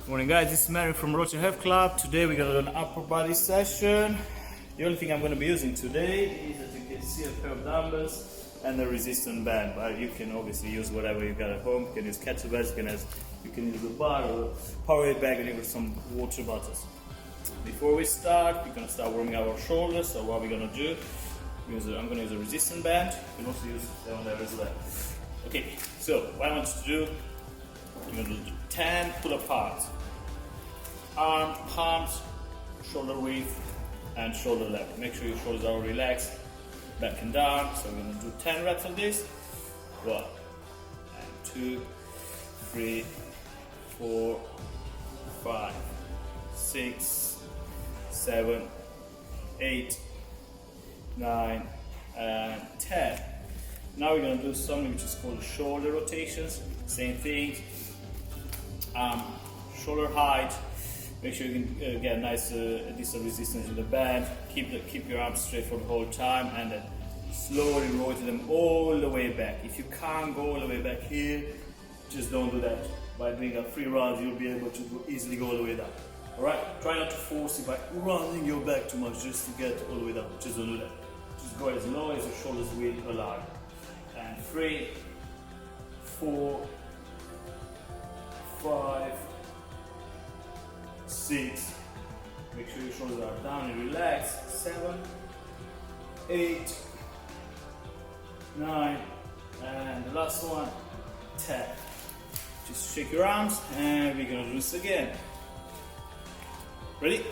Morning guys, this is Marin from Roach Health Club. Today we're gonna do an upper body session. The only thing I'm gonna be using today is, as you can see, a pair of dumbbells and a resistance band. But you can obviously use whatever you got at home. You can use kettlebells, you can use a bar or a power weight bag, and even some water bottles. Before we start, we're gonna start warming our shoulders. So what we're gonna do? I'm gonna use a resistance band. You can also use that one there as well. Okay, so what I want you to do, you're gonna do 10 pull-up bars. Arm, palms, shoulder width, and shoulder level. Make sure your shoulders are relaxed, back and down. So we're gonna do 10 reps of this. 1, 2, 3, 4, 5, 6, 7, 8, 9, and 10. Now we're gonna do something which is called shoulder rotations. Same thing. Shoulder height. Make sure you can get a nice decent resistance in the band. Keep your arms straight for the whole time, and then slowly rotate them all the way back. If you can't go all the way back here, just don't do that. By doing a 3 rounds, you'll be able to easily go all the way down. Alright? Try not to force it by running your back too much just to get all the way down. Just don't do that. Just go as low as your shoulders will allow. And 3, 4, 5, 6, make sure your shoulders are down and relaxed, 7, 8, 9, and the last one, 10. Just shake your arms and we're gonna do this again. Ready?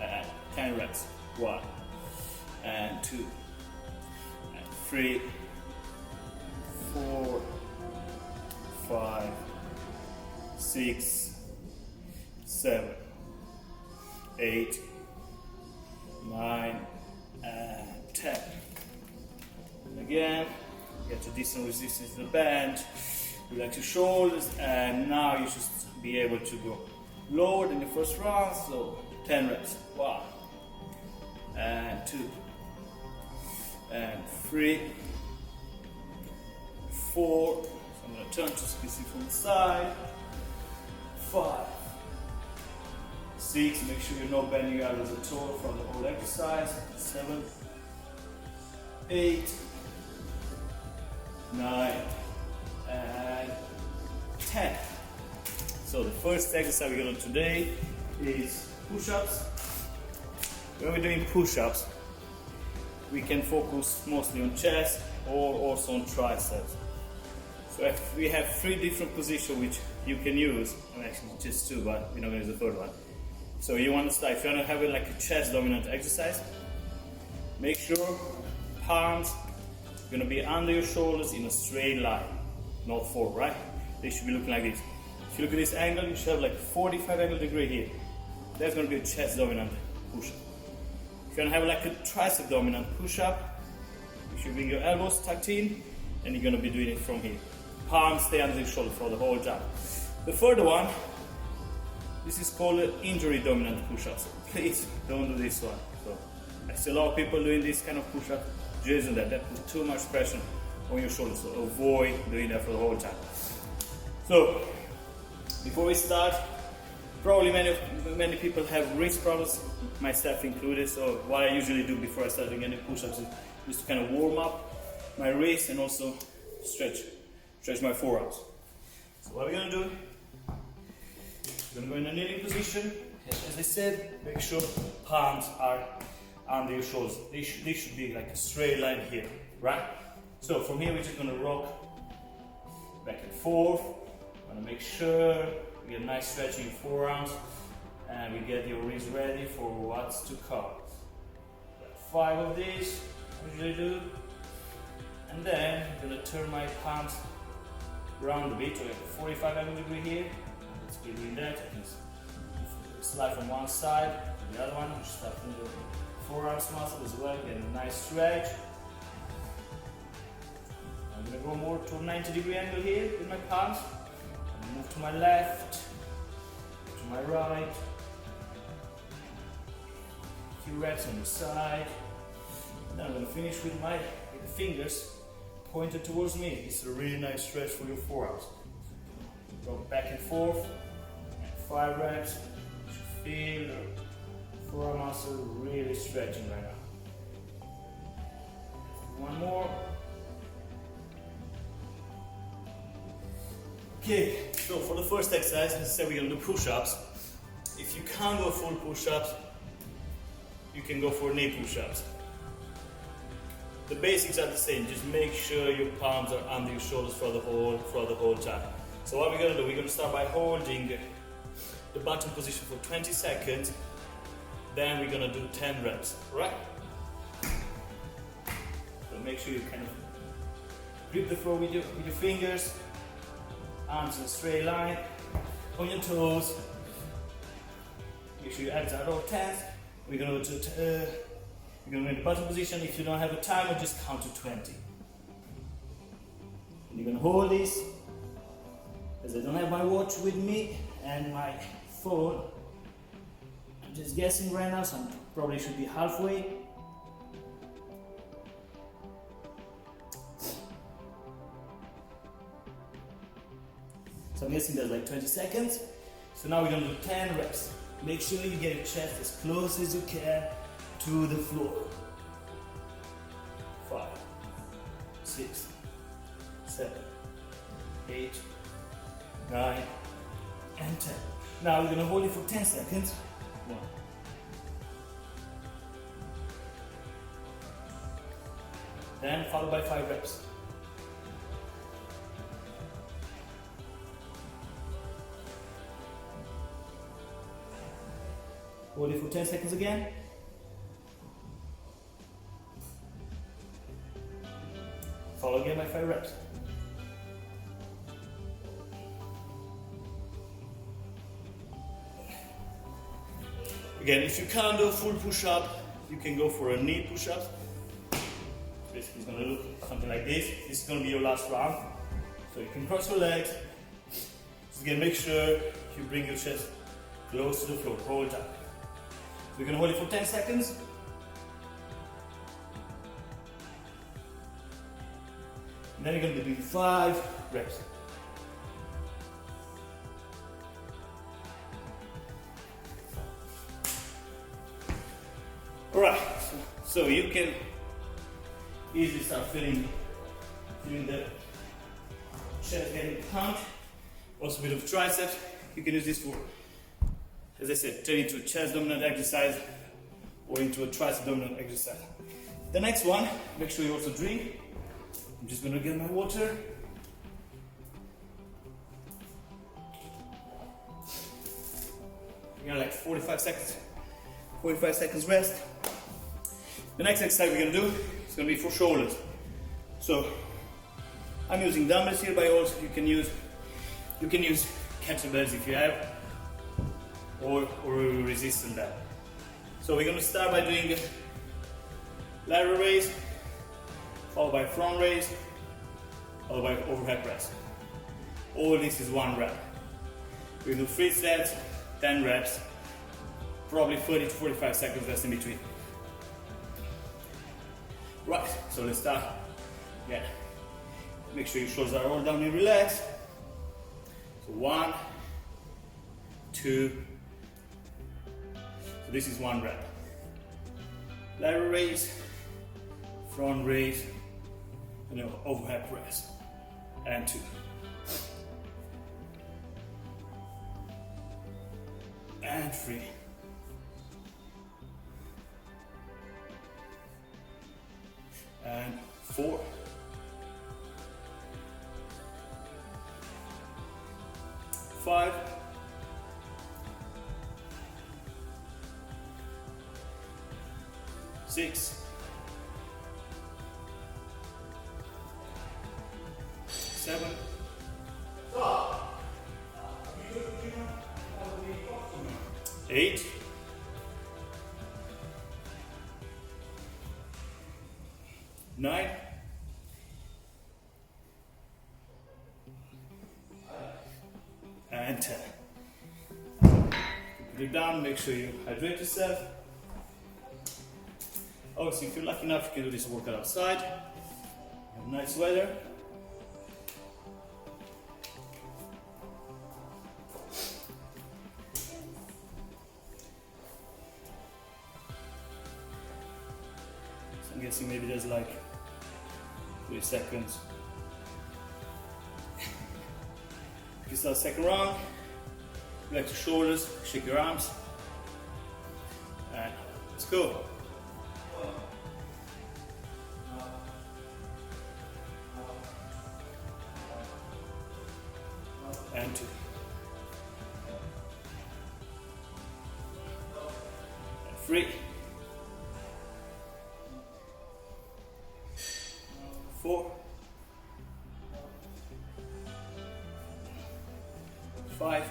And 10 reps. 1, and 2, and 3, 4, 5, 6, 7, 8, 9, and 10. And again, get a decent resistance to the band, relax your shoulders, and now you should be able to go lower than the first round, so 10 reps. 1, and 2, and 3, 4, so I'm going to turn to squeeze it from the side, 5, 6, make sure you're not bending your elbows at all from the whole exercise, 7, 8, 9, and 10. So the first exercise we're going to do today is push-ups. When we're doing push-ups, we can focus mostly on chest or also on triceps. So if we have 3 different positions which you can use, actually just 2, but we're not going to use the 3rd one. So you want to start, if you want to have it like a chest dominant exercise, make sure palms are going to be under your shoulders in a straight line, not forward, right? They should be looking like this. If you look at this angle, you should have like 45 angle degree here. That's going to be a chest dominant push-up. If you want to have like a tricep dominant push-up, you should bring your elbows tucked in, and you're going to be doing it from here. Palms stay under your shoulder for the whole time. The 3rd one, this is called injury dominant push-ups. So please don't do this one. So I see a lot of people doing this kind of push-up. Just do that. That puts too much pressure on your shoulders. So avoid doing that for the whole time. So before we start, probably many people have wrist problems, myself included. So what I usually do before I start doing any push-ups is to kind of warm up my wrist and also stretch my forearms. So what we're gonna do? We're gonna go in a kneeling position. As I said, make sure palms are under your shoulders. They should be like a straight line here, right? So from here, we're just gonna rock back and forth. Wanna make sure we get a nice stretch in your forearms, and we get your wrists ready for what's to come. 5 of these, I usually do. And then I'm gonna turn my palms around a bit, so we have a 45 angle degree here. Let's keep doing that. I can slide from one side to the other one. Just start from the forearms muscle as well, get a nice stretch. I'm gonna go more to a 90 degree angle here with my palms. Move to my left, to my right. A few reps on the side. Then I'm going to finish with my fingers pointed towards me. It's a really nice stretch for your forearms. Go back and forth, and 5 reps. You should feel your forearm muscle really stretching right now. One more. Okay, so for the first exercise, let's say we're gonna do push-ups. If you can't go full push-ups, you can go for knee push-ups. The basics are the same, just make sure your palms are under your shoulders for the whole time. So what we're gonna do, we're gonna start by holding the button position for 20 seconds, then we're gonna do 10 reps, right? So make sure you kind of grip the floor with your fingers, arms in a straight line, on your toes. Make sure your abs are all tense. We're gonna go to we're gonna go in the button position. If you don't have a timer, just count to 20. And you're gonna hold this. As I don't have my watch with me and my phone, I'm just guessing right now, so I probably should be halfway. So I'm guessing there's like 20 seconds. So now we're gonna do 10 reps. Make sure you get your chest as close as you can to the floor. 5, 6, 7, 8, 9, and 10. Now we're gonna hold it for 10 seconds. 1. Then followed by 5 reps. Hold it for 10 seconds again. Follow again by 5 reps. Again, if you can't do a full push-up, you can go for a knee push-up. Basically, it's going to look something like this. This is going to be your last round. So you can cross your legs. Just again, make sure you bring your chest close to the floor the whole time. So we're going to hold it for 10 seconds. And then you're going to be doing 5 reps. Alright, so you can easily start feeling the chest getting pumped. Also a bit of triceps. You can use this for, as I said, turn into a chest dominant exercise or into a tricep dominant exercise. The next one, make sure you also drink. I'm just gonna get my water. You know, like 45 seconds rest. The next exercise we're gonna do is gonna be for shoulders. So I'm using dumbbells here, but also you can use kettlebells if you have, or resistant band. So we're gonna start by doing lateral raise, followed by front raise, followed by overhead press. All this is 1 rep. We do 3 sets, 10 reps, probably 30 to 45 seconds rest in between. Right, so let's start again. Make sure your shoulders are all down and relaxed. So 1, 2, so this is 1 rep. Lateral raise, front raise, and then overhead press, and 2. And 3. And 4. 5. 6. 7. 8. 9. And 10. Put it down, make sure you hydrate yourself. Obviously, if you're lucky enough, you can do this workout outside. Nice weather. releasing, maybe there's like 3 seconds. If you start second round, relax your shoulders, shake your arms, and let's go. And 2. And 3. 4. 5.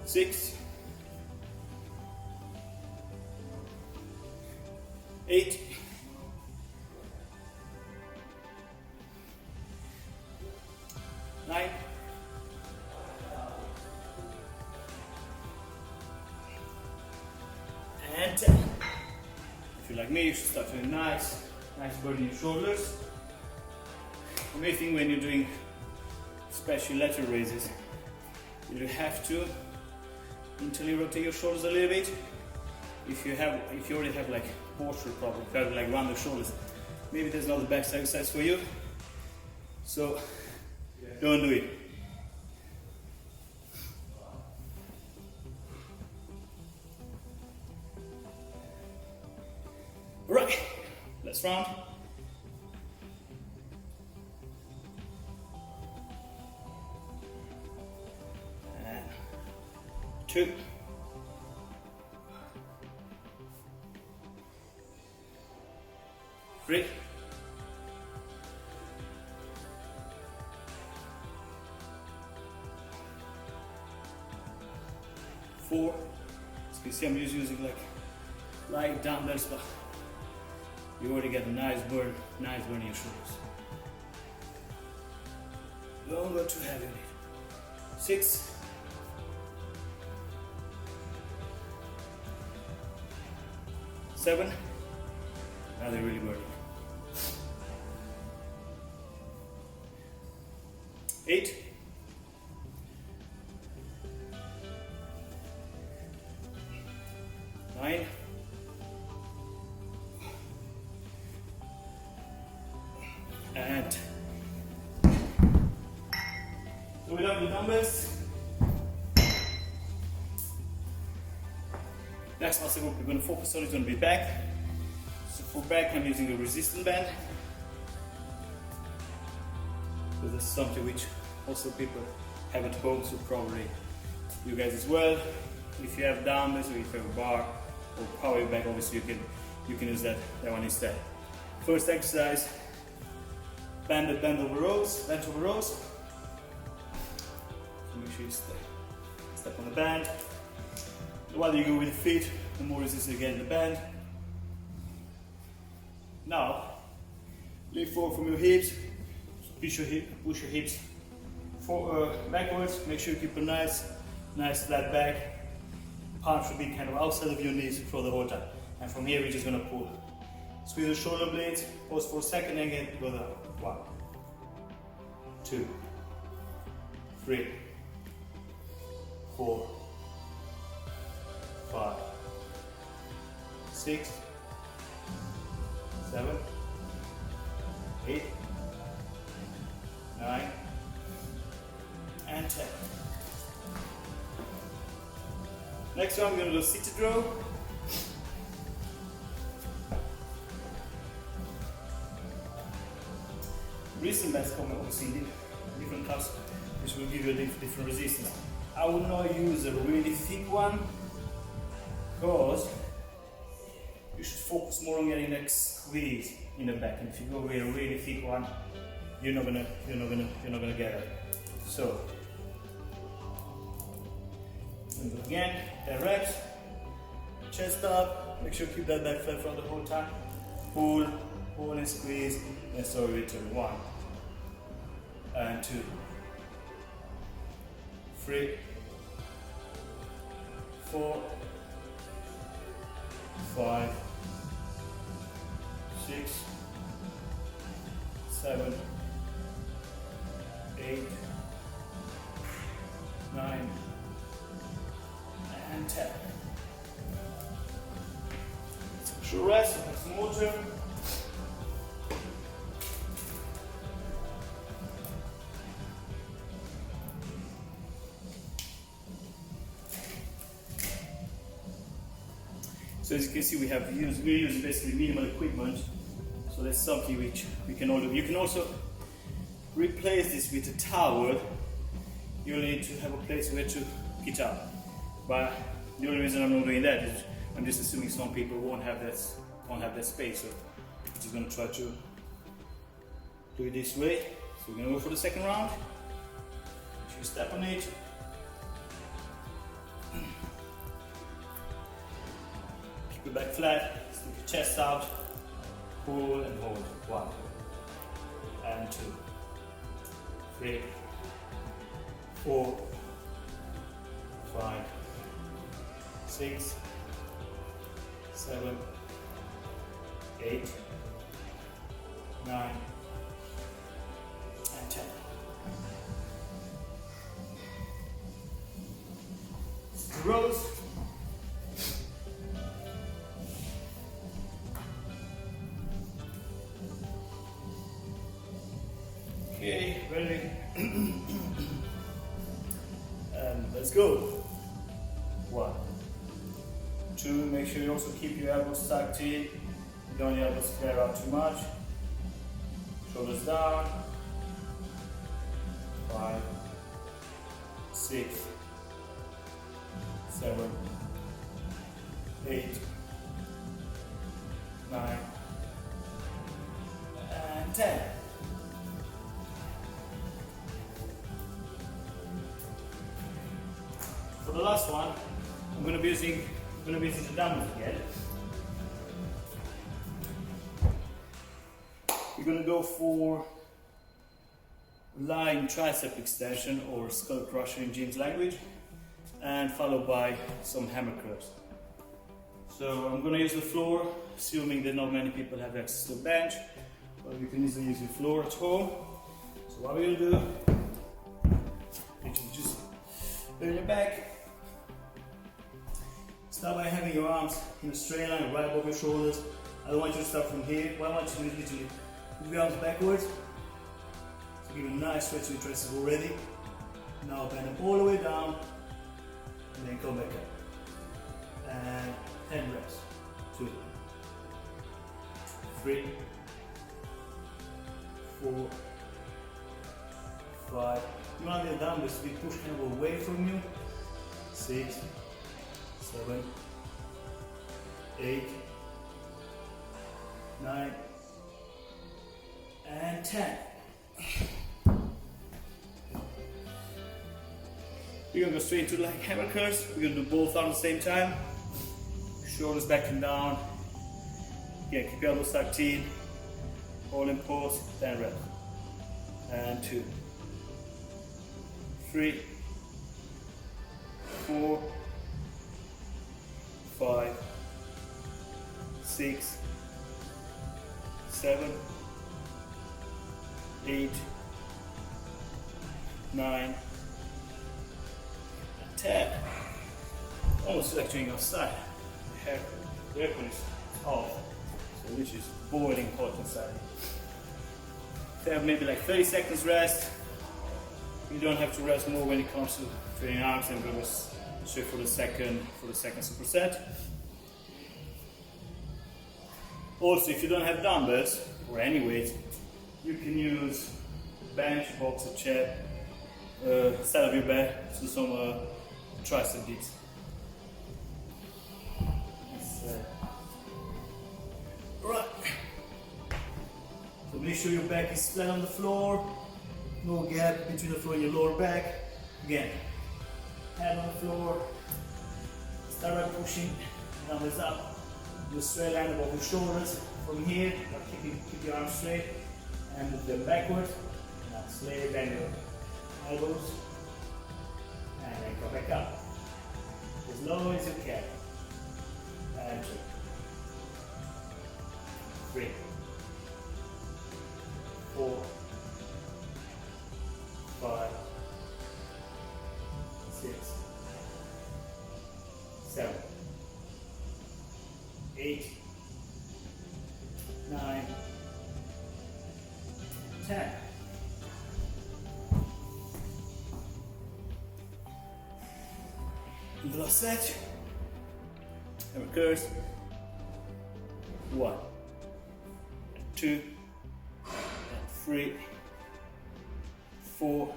6. 8. 9. And 10. If you're like me, you should start doing nice burn in your shoulders. The main thing when you're doing especially lateral raises, you have to internally rotate your shoulders a little bit. If you already have like posture problem, if you have like round the shoulders, maybe there's not the best exercise for you. So don't do it. Right, last round. And 2. 3. 4. So you see I'm just using like light dumbbells, but you already get a nice burn in your shoulders. Don't go too heavy on it. 6. 7. Now they're really burning. 8. 9. And so we have the dumbbells. Next muscle group we're going to focus on is going to be back. So for back I'm using a resistance band. So this is something which also people have at home, so probably you guys as well. If you have dumbbells or if you have a bar or power back, obviously you can use that one instead. First exercise, bent over rows. So make sure you step on the band. The wider you go with the feet, the more resistance you get in the band. Now, lean forward from your hips, push your hips backwards. Make sure you keep a nice flat back. Palm should be kind of outside of your knees for the whole time. And from here, we're just gonna pull. Squeeze the shoulder blades, pause for a second, and again, go down. 1, 2, 3, 4, 5, 6, 7, 8, 9, and 10. Next one, we're going to do seated row. Resistance bands come obviously in different cups, which will give you a different resistance. I would not use a really thick one because you should focus more on getting that squeeze in the back. And if you go with a really thick one, you're not gonna get it. So again, direct, chest up. Make sure you keep that back flat for the whole time. Pull and squeeze, and so return. 1 and 2, 3, 4, 5, 6, 7, 8, 9, and 10. Short rest, have some water. So as you can see, we're using basically minimal equipment. So that's something which we can all do. You can also replace this with a towel. You only need to have a place where to get up. But the only reason I'm not doing that is I'm just assuming some people won't have that space. So I'm just going to try to do it this way. So we're going to go for the second round. Make sure you step on it. Keep your back flat, stick your chest out, pull and hold. 1 and 2, 3, 4, 5, 6, 7, 8, 9, and 10. Rows. Okay, ready? And let's go. 1, 2, make sure you also keep your elbows tucked in. Don't let your elbows flare out too much. Shoulders down. 5, 6, 7, 8, 9, and 10. For the last one, I'm going to be using the dumbbells again. We're going to go for lying tricep extension or skull crusher in Jim's language, and followed by some hammer curls. So I'm going to use the floor, assuming that not many people have access to a bench, but you can easily use your floor at home. So what we're going to do is just lay on your back. Start by having your arms in a straight line right above your shoulders. I don't want you to start from here. What I want you to do is literally move your arms backwards. So give a nice stretch to your triceps already. Now bend them all the way down and then come back up. And 10 reps. 2, 3, 4, 5. You want the dumbbells to be pushed kind of away from you. 6, 7, 8, 9, and 10. We're going to go straight into like hammer curls. We're going to do both at the same time. Shoulders back and down. Again, keep your elbows tucked in. Hold in pose, 10 reps. And 2, 3, 4, 5, 6, 7, 8, 9, and 10. Almost like doing outside. The aircon is off, so which is boiling hot inside. So have maybe like 30 seconds rest. You don't have to rest more when it comes to training arms, and go straight for the second superset. Also, if you don't have dumbbells or any weight, you can use bench, box, or chair, side of your bed to some tricep dips. Right. So make sure your back is flat on the floor, no gap between the floor and your lower back. Again, head on the floor. Start by pushing dumbbells up. Do a straight line above your shoulders. From here, keep your arms straight and move them backward. Now slowly bend your elbows and then come back up as low as you can. And 2, 3, 4, 5, 6, 8, 9, 10. And the last set, and recurse. 1, 2, 3, 4,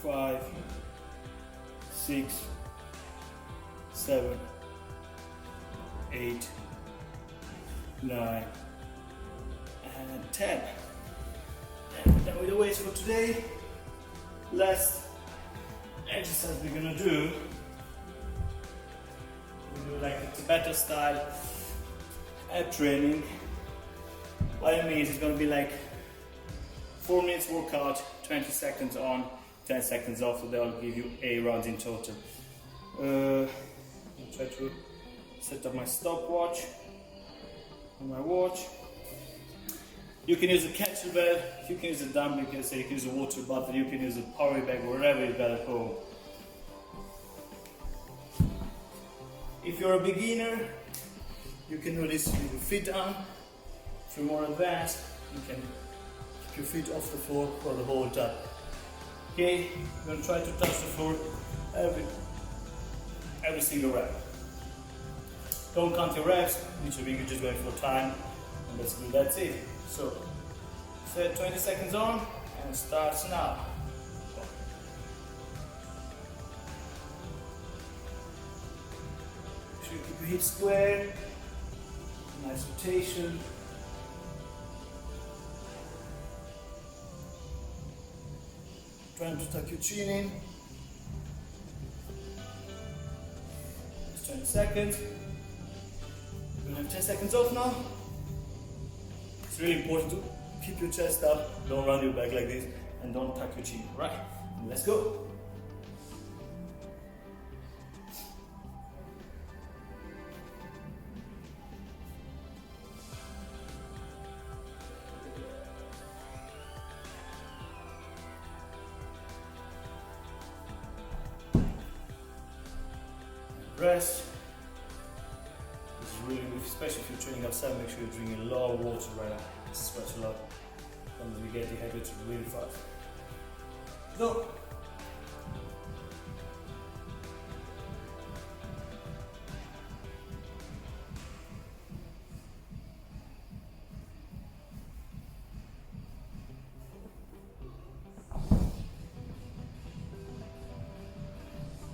5, 6, 7, 8, 9, and 10. And that with the weights for today. Last exercise we're gonna do, we do like a Tibetan style ab training. What it means is gonna be like 4 minutes workout, 20 seconds on, 10 seconds off, so they'll give you 8 rounds in total. I'll try to set up my stopwatch on my watch. You can use a kettlebell, you can use a dumbbell, you can use a water bottle, you can use a power bag, wherever you've got at home. If you're a beginner, you can do this with your feet down. If you're more advanced, you can keep your feet off the floor for the whole time. Okay, you're gonna try to touch the floor every single rep. Don't count your reps, literally you're just going for time, and that's it. So, set 20 seconds on, and it starts now. Make sure you keep your hips square, nice rotation. Trying to tuck your chin in. Just 20 seconds. We're gonna have 10 seconds off now. It's really important to keep your chest up, don't round your back like this, and don't tuck your chin. Right, let's go. Rest. This is really good, especially if you're training outside. Make sure you're drinking a lot of water right now. Sweat a lot. Sometimes we get dehydrated really fast. Go.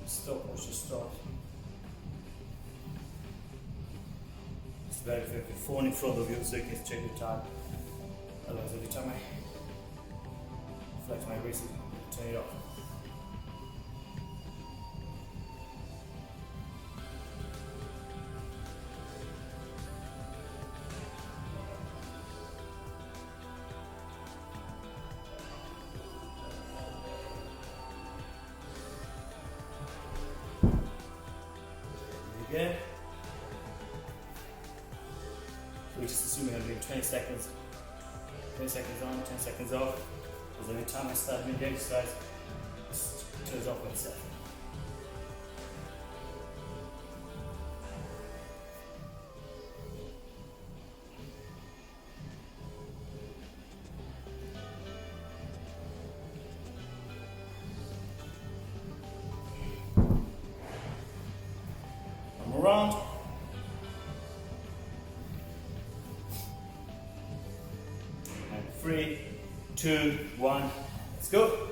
Stop, watch your start. It's very effective. Phone in front of you so you can check your time. Otherwise, every time I flex my wrist, turn it off. Again. So we're just assuming I'm doing 20 seconds. 10 seconds on, 10 seconds off. Because every time I start doing the exercise, it turns off by itself. I'm around. And 3, 2, 1, let's go.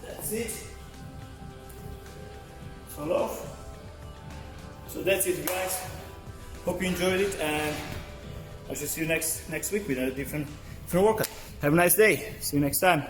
That's it. Fall off. So that's it, guys. Hope you enjoyed it, and I shall see you next week with a different workout. Have a nice day. See you next time.